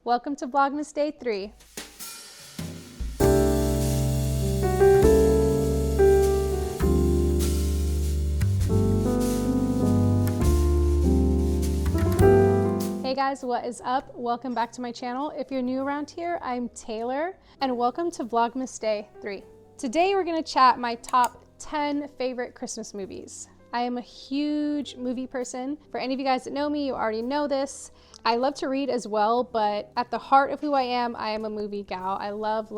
Welcome to Vlogmas Day 3. Hey guys, what is up? Welcome back to my channel. If you're new around here, I'm Taylor, and welcome to Vlogmas Day 3. Today we're gonna chat my top 10 favorite Christmas movies. I am a huge movie person. For any of you guys that know me, you already know this. I love to read as well, but at the heart of who I am a movie gal. I love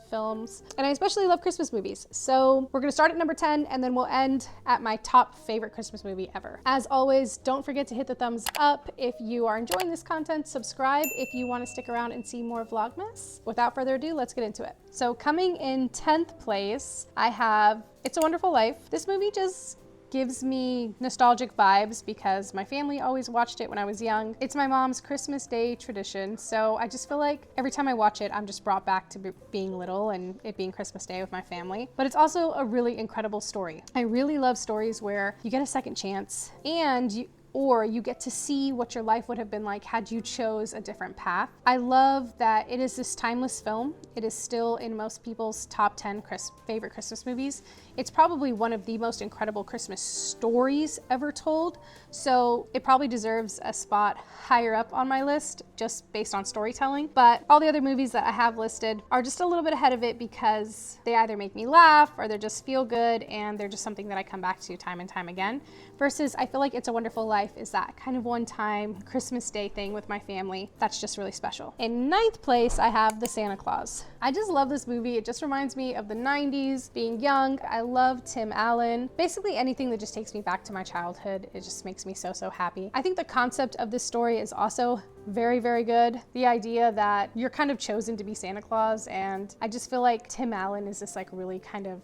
films, and I especially love Christmas movies. So we're gonna start at number 10, and then we'll end at my top favorite Christmas movie ever. As always, don't forget to hit the thumbs up if you are enjoying this content. Subscribe if you want to stick around and see more Vlogmas. Without further ado, let's get into it. So coming in 10th place, I have It's a Wonderful Life. This movie just gives me nostalgic vibes because my family always watched it when I was young. It's my mom's Christmas Day tradition, so I just feel like every time I watch it, I'm just brought back to being little and it being Christmas Day with my family. But it's also a really incredible story. I really love stories where you get a second chance and you get to see what your life would have been like had you chose a different path. I love that it is this timeless film. It is still in most people's top 10 favorite Christmas movies. It's probably one of the most incredible Christmas stories ever told. So it probably deserves a spot higher up on my list just based on storytelling. But all the other movies that I have listed are just a little bit ahead of it because they either make me laugh or they just feel good and they're just something that I come back to time and time again. Versus I feel like It's a Wonderful Life is that kind of one-time Christmas Day thing with my family that's just really special. In 9th place, I have The Santa Claus. I just love this movie. It just reminds me of the 90s, being young. I love Tim Allen. Basically anything that just takes me back to my childhood. It just makes me so happy. I think the concept of this story is also very good. The idea that you're kind of chosen to be Santa Claus, and I just feel like Tim Allen is this like really kind of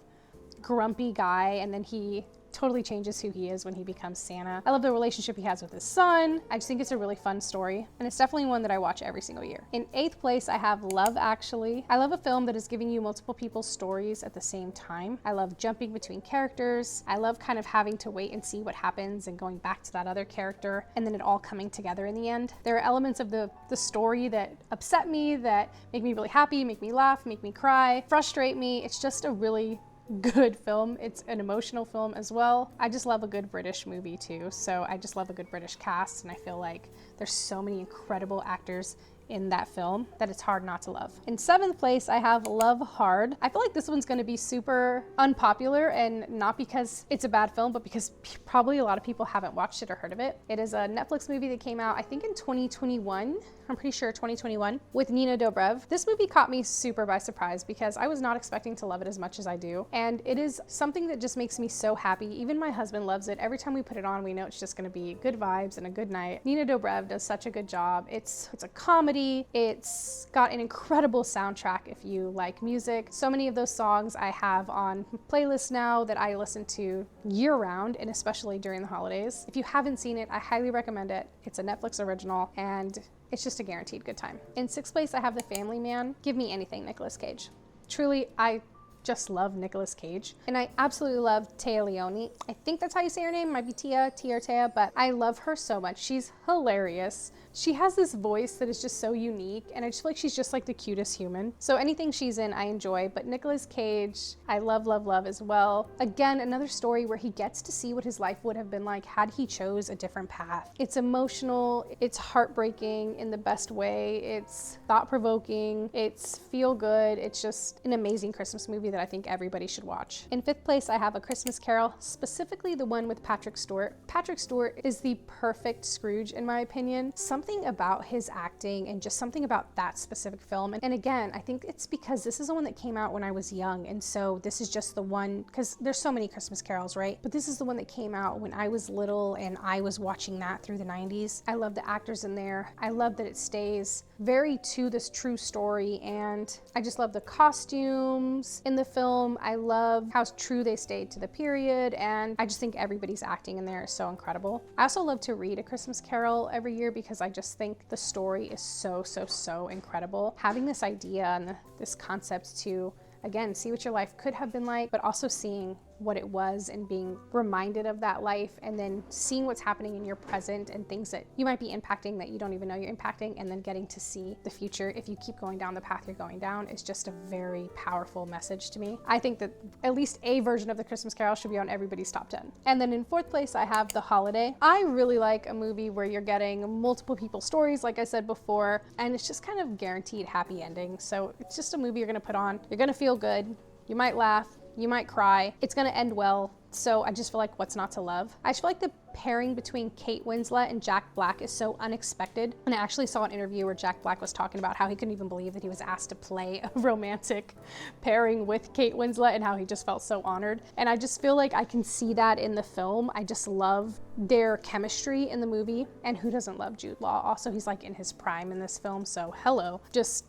grumpy guy, and then he totally changes who he is when he becomes Santa. I love the relationship he has with his son. I just think it's a really fun story, and it's definitely one that I watch every single year. In 8th place, I have Love Actually. I love a film that is giving you multiple people's stories at the same time. I love jumping between characters. I love kind of having to wait and see what happens and going back to that other character and then it all coming together in the end. There are elements of the story that upset me, that make me really happy, make me laugh, make me cry, frustrate me. It's just a really good film. It's an emotional film as well. I just love a good British movie too, so I just love a good British cast, and I feel like there's so many incredible actors in that film that it's hard not to love. In 7th place, I have Love Hard. I feel like this one's gonna be super unpopular, and not because it's a bad film, but because probably a lot of people haven't watched it or heard of it. It is a Netflix movie that came out, I think in 2021. I'm pretty sure 2021, with Nina Dobrev. This movie caught me super by surprise because I was not expecting to love it as much as I do. And it is something that just makes me so happy. Even my husband loves it. Every time we put it on, we know it's just gonna be good vibes and a good night. Nina Dobrev does such a good job. It's a comedy. It's got an incredible soundtrack if you like music. So many of those songs I have on playlists now that I listen to year round, and especially during the holidays. If you haven't seen it, I highly recommend it. It's a Netflix original, and it's just a guaranteed good time. In 6th place, I have The Family Man. Give me anything, Nicolas Cage. Truly, I just love Nicolas Cage, and I absolutely love Téa Leoni. I think that's how you say her name. It might be Tia or Téa, but I love her so much. She's hilarious. She has this voice that is just so unique, and I just feel like she's just like the cutest human. So anything she's in, I enjoy, but Nicolas Cage, I love as well. Again, another story where he gets to see what his life would have been like had he chose a different path. It's emotional, it's heartbreaking in the best way, it's thought-provoking, it's feel-good, it's just an amazing Christmas movie that I think everybody should watch. In 5th place, I have A Christmas Carol, specifically the one with Patrick Stewart. Patrick Stewart is the perfect Scrooge, in my opinion. Something about his acting and just something about that specific film. And again, I think it's because this is the one that came out when I was young. And so this is just the one, because there's so many Christmas carols, right? But this is the one that came out when I was little and I was watching that through the 90s. I love the actors in there. I love that it stays very to this true story. And I just love the costumes in the film. I love how true they stayed to the period. And I just think everybody's acting in there is so incredible. I also love to read A Christmas Carol every year because I just think the story is so incredible. Having this idea and this concept to, again, see what your life could have been like, but also seeing what it was and being reminded of that life, and then seeing what's happening in your present and things that you might be impacting that you don't even know you're impacting, and then getting to see the future if you keep going down the path you're going down is just a very powerful message to me. I think that at least a version of The Christmas Carol should be on everybody's top 10. And then in fourth place, I have The Holiday. I really like a movie where you're getting multiple people's stories, like I said before, and it's just kind of guaranteed happy ending. So it's just a movie you're gonna put on, you're gonna feel good, you might laugh, you might cry, it's gonna end well. So I just feel like what's not to love? I just feel like the pairing between Kate Winslet and Jack Black is so unexpected. And I actually saw an interview where Jack Black was talking about how he couldn't even believe that he was asked to play a romantic pairing with Kate Winslet and how he just felt so honored. And I just feel like I can see that in the film. I just love their chemistry in the movie. And who doesn't love Jude Law? Also, he's like in his prime in this film, so hello. Just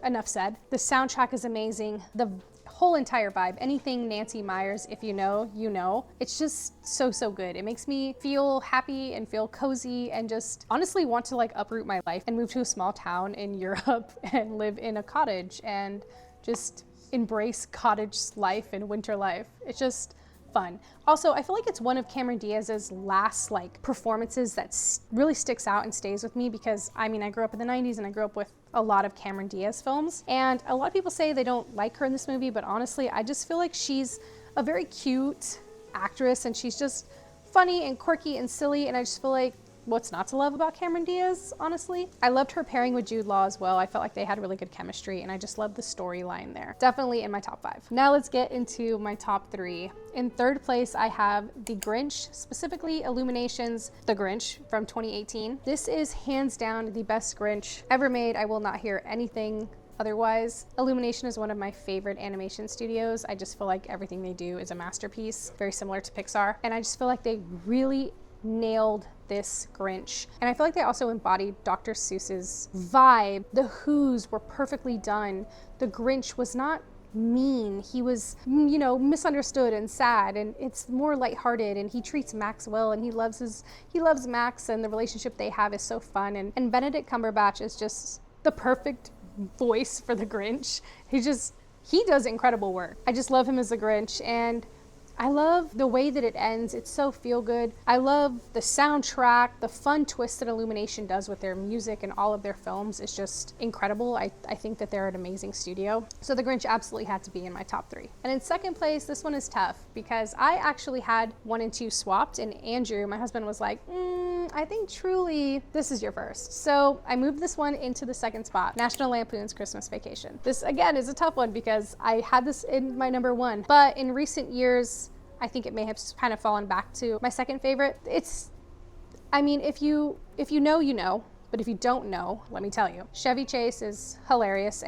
enough said. The soundtrack is amazing. The whole entire vibe, anything Nancy Meyers, if you know, you know. It's just so good. It makes me feel happy and feel cozy and just honestly want to like uproot my life and move to a small town in Europe and live in a cottage and just embrace cottage life and winter life. It's just fun. Also, I feel like it's one of Cameron Diaz's last like performances that really sticks out and stays with me, because I mean, I grew up in the 90s and I grew up with a lot of Cameron Diaz films, and a lot of people say they don't like her in this movie, but honestly, I just feel like she's a very cute actress and she's just funny and quirky and silly, and I just feel like what's not to love about Cameron Diaz, honestly? I loved her pairing with Jude Law as well. I felt like they had really good chemistry, and I just loved the storyline there. Definitely in my top 5. Now let's get into my top 3. In third place, I have The Grinch, specifically Illumination's The Grinch from 2018. This is hands down the best Grinch ever made. I will not hear anything otherwise. Illumination is one of my favorite animation studios. I just feel like everything they do is a masterpiece, very similar to Pixar. And I just feel like they really nailed this Grinch. And I feel like they also embodied Dr. Seuss's vibe. The Who's were perfectly done. The Grinch was not mean. He was, you know, misunderstood and sad, and it's more lighthearted, and he treats Max well, and he loves Max, and the relationship they have is so fun. And Benedict Cumberbatch is just the perfect voice for the Grinch. He does incredible work. I just love him as the Grinch, and I love the way that it ends. It's so feel good. I love the soundtrack, the fun twist that Illumination does with their music and all of their films is just incredible. I think that they're an amazing studio. So The Grinch absolutely had to be in my top 3. And in second place, this one is tough because I actually had 1 and 2 swapped, and Andrew, my husband, was like, I think truly this is your first. So I moved this one into the second spot, National Lampoon's Christmas Vacation. This again is a tough one because I had this in my number 1, but in recent years, I think it may have kind of fallen back to my second favorite. I mean, if you know, you know, but if you don't know, let me tell you. Chevy Chase is hilarious.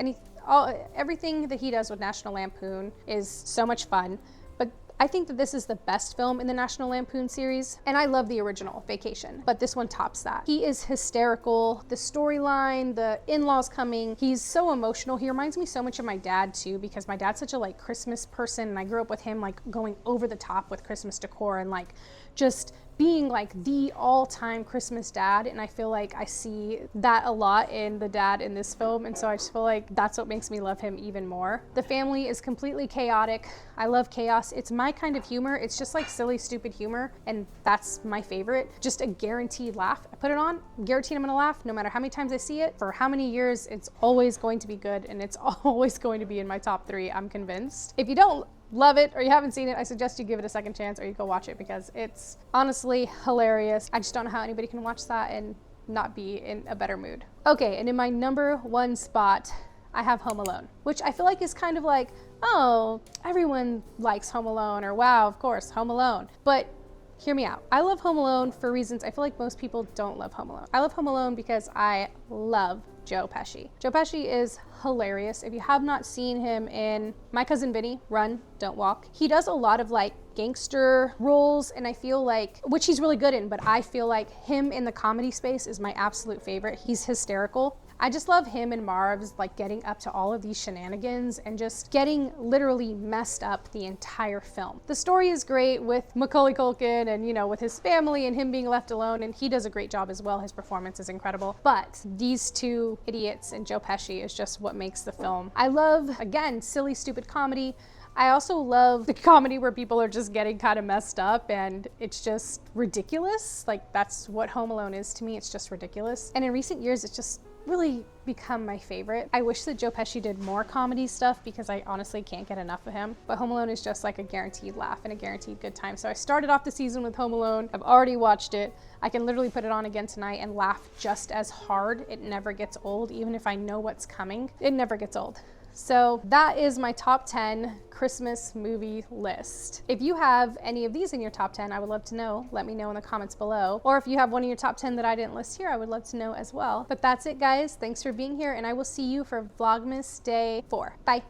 Everything that he does with National Lampoon is so much fun. But I think that this is the best film in the National Lampoon series, and I love the original Vacation, but this one tops that. He is hysterical. The storyline, the in-laws coming, he's so emotional. He reminds me so much of my dad too, because my dad's such a like Christmas person, and I grew up with him like going over the top with Christmas decor and like just being like the all-time Christmas dad, and I feel like I see that a lot in the dad in this film, and so I just feel like that's what makes me love him even more. The family is completely chaotic. I love chaos. It's my kind of humor. It's just like silly, stupid humor, and that's my favorite. Just a guaranteed laugh. I put it on, guaranteed I'm gonna laugh no matter how many times I see it, for how many years. It's always going to be good, and it's always going to be in my top 3, I'm convinced. If you don't love it or you haven't seen it, I suggest you give it a second chance or you go watch it, because it's honestly hilarious. I just don't know how anybody can watch that and not be in a better mood. Okay, and in my number 1 spot, I have Home Alone, which I feel like is kind of like, oh, everyone likes Home Alone, or wow, of course, Home Alone. But hear me out. I love Home Alone for reasons I feel like most people don't love Home Alone. I love Home Alone because I love Joe Pesci. Joe Pesci is hilarious. If you have not seen him in My Cousin Vinny, Run, Don't Walk, he does a lot of like gangster roles, and I feel like, which he's really good in, but I feel like him in the comedy space is my absolute favorite. He's hysterical. I just love him and Marv's like getting up to all of these shenanigans and just getting literally messed up the entire film. The story is great with Macaulay Culkin and, you know, with his family and him being left alone, and he does a great job as well. His performance is incredible. But these two idiots and Joe Pesci is just what makes the film. I love, again, silly, stupid comedy. I also love the comedy where people are just getting kind of messed up and it's just ridiculous. Like that's what Home Alone is to me. It's just ridiculous. And in recent years, it's just really become my favorite. I wish that Joe Pesci did more comedy stuff because I honestly can't get enough of him. But Home Alone is just like a guaranteed laugh and a guaranteed good time. So I started off the season with Home Alone. I've already watched it. I can literally put it on again tonight and laugh just as hard. It never gets old. Even if I know what's coming, it never gets old. So that is my top 10 Christmas movie list. If you have any of these in your top 10, I would love to know. Let me know in the comments below. Or if you have one of your top 10 that I didn't list here, I would love to know as well. But that's it, guys. Thanks for being here, and I will see you for Vlogmas Day 4. Bye.